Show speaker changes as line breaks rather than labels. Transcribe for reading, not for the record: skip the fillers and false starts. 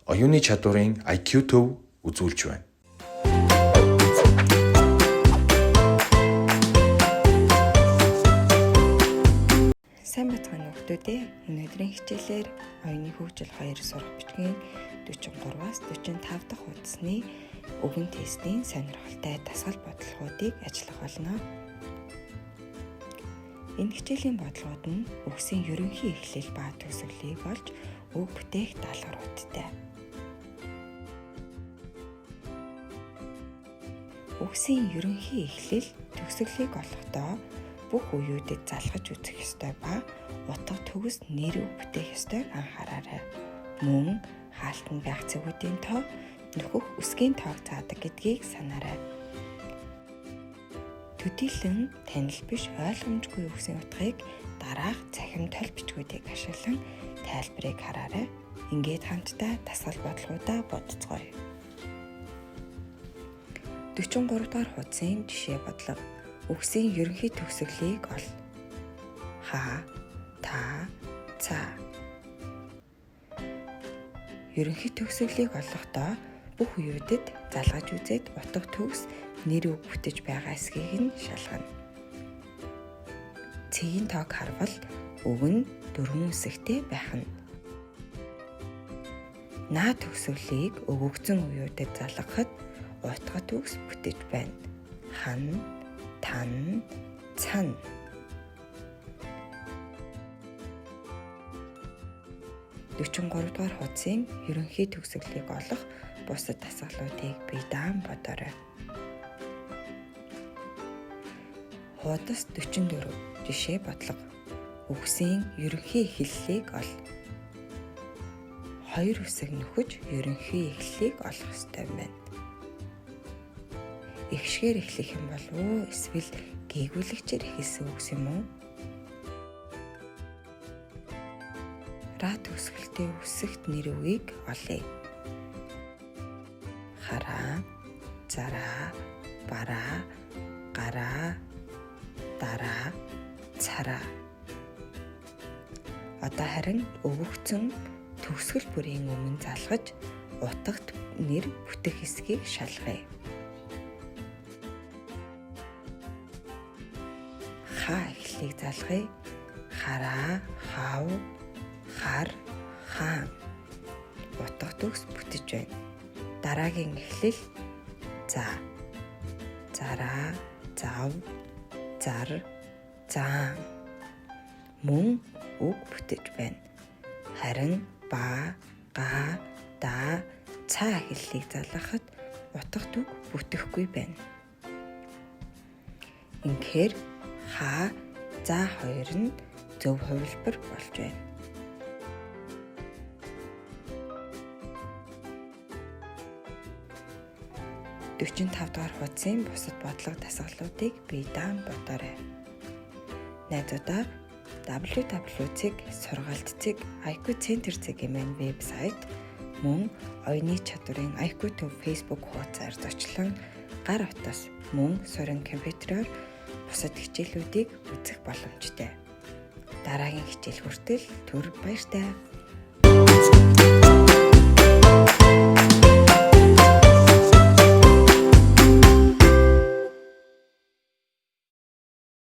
оюуны чадварын IQ төв үзүүлж байна.
Сайн бацхан нөхдүүдээ өнөөдрийн хичээлээр оюуны хөгжил 2 сурах бичгийн 43-аас 45 дахь хуудасны өгөн тестийн сонирхолтой дасгал бодлогуудыг ажиллах болно. Энэ хичээлийн бодлогууд нь үгсийн ерөнхий эхлэл ба төгсгөлийг олж үг бүтээх даалгавруудтай. Үгсийн ерөнхий эхлэл, төгсгөлийг олохдоо бүх үеүүдэд залгаж үзэх ёстой ба утга төгс нэр үг бүтээх ёстойг анхаараарай. Мөн хаалтанд байх цэгүүдийн тоо нөхөх үсгийн тоог заадаг гэдгийг санаарай. Төдийлөн танил биш ойлгомжгүй үгсийн утгыг дараах цахим тол бичгүүдийг ашиглан тайлбарыг хараарай. Ингээд хамтдаа дасгал бодлогуудаа бодцгоё. 43 дахь хуудсын жишээ бодлого. Үгсийн ерөнхий төгсгөлийг ол. Ха, та, ца. Ерөнхий төгсгөлийг олохдоо бүх үеүүдэд залгаж үзээд утга төгс нэр үг бүтэж байгаа эсхийг нь шалгана. Цэгийн тоог харвал үг нь 4 үсэгтэй байх нь. Наа төгсгөлийг өгөгдсөн үеүүдэд залгахад утга төгс бүтэж байна. Хан, тан, цан. Дөрвөн дугаар хуудсын ерөнхий төгсгөлийг олох бусад дасгалуудыг бие даан бодоорой. Хуудас 44 жишээ бодлого. Үгсийн ерөнхий эхлэлийг ол. 2 үсэг нөхөж ерөнхий эхлэлийг олох ёстой байна. Ихшгээр эхлэх юм болов уу эсвэл гээгүүлэгчээр эхэлсэн үгс юм уу? Ра төгсгөлтэй үсэгт нэр үгийг олъё. Хараа, зараа, бараа, гараа, дараа, цараа. Одоо харин өгөгдсөн төгсгөл бүрийн өмнө залгаж утгад нэр бүтэх хэсгийг шалгая. Ха эхлэлийг залгая. Хараа, хав, хар, хаан. Утга төгс бүтэж байна. Дараагийн эхлэл за. Зараа, зав, зар, заан. Мөн үг бүтэж байна. Харин ба, га, да, ца эхлэлийг залгахад утга үг бүтэхгүй байна. Ингэхээр ха, за хоёр нь зөв хувилбар болж байна. Дөрвөн дахь хуудсын бусад бодлого дасгалуудыг бие даан бодоорой. Найзуудаа www.surgaltceg.IQ Center гэмээр вебсайт мөн оюуны чадварын IQ төв Facebook хуудасаар зочлон гар утас мөн суурин компьютероор бусад хичээлүүдийг үзэх боломжтой. Дараагийн хичээл хүртэл түр баяртай.